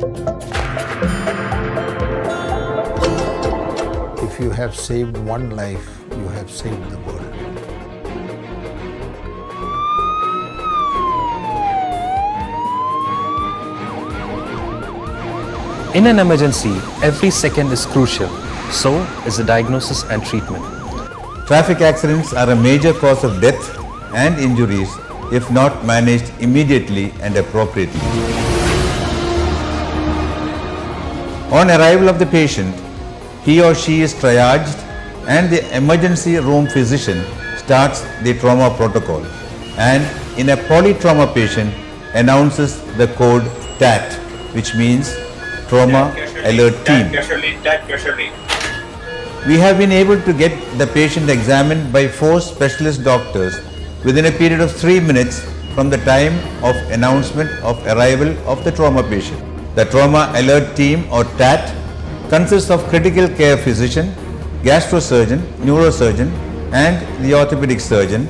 If you have saved one life, you have saved the world. In an emergency, every second is crucial. So is the diagnosis and treatment. Traffic accidents are a major cause of death and injuries if not managed immediately and appropriately. On arrival of the patient, he or she is triaged and the emergency room physician starts the trauma protocol and in a polytrauma patient announces the code TAT, which means Trauma Alert Team. We have been able to get the patient examined by 4 specialist doctors within a period of 3 minutes from the time of announcement of arrival of the trauma patient. The Trauma Alert Team or TAT consists of critical care physician, gastrosurgeon, neurosurgeon and the orthopedic surgeon,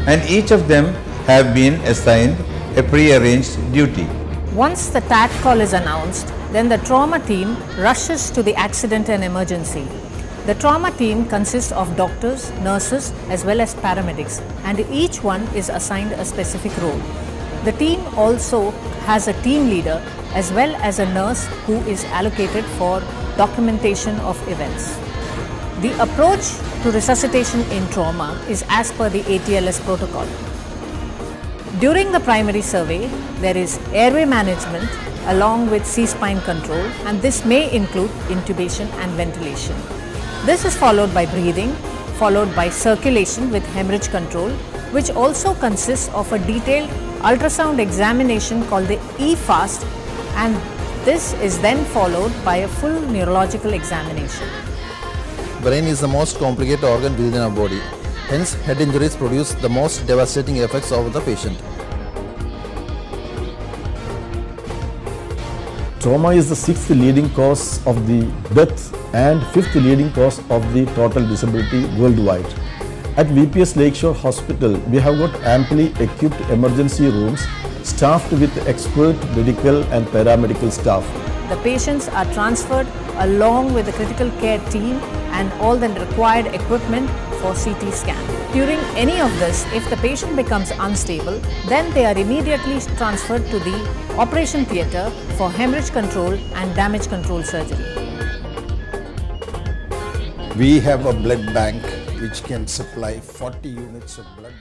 and each of them have been assigned a pre-arranged duty. Once the TAT call is announced, then the trauma team rushes to the accident and emergency. The trauma team consists of doctors, nurses as well as paramedics, and each one is assigned a specific role. The team also has a team leader as well as a nurse who is allocated for documentation of events. The approach to resuscitation in trauma is as per the ATLS protocol. During the primary survey, there is airway management along with C-spine control, and this may include intubation and ventilation. This is followed by breathing, followed by circulation with hemorrhage control, which also consists of a detailed ultrasound examination called the EFAST, and this is then followed by a full neurological examination. Brain is the most complicated organ within our body. Hence, head injuries produce the most devastating effects of the patient. Trauma is the 6th leading cause of the death and 5th leading cause of the total disability worldwide. At VPS Lakeshore Hospital, we have got amply equipped emergency rooms staffed with expert medical and paramedical staff. The patients are transferred along with the critical care team and all the required equipment for CT scan. During any of this, if the patient becomes unstable, then they are immediately transferred to the operation theatre for hemorrhage control and damage control surgery. We have a blood bank which can supply 40 units of blood.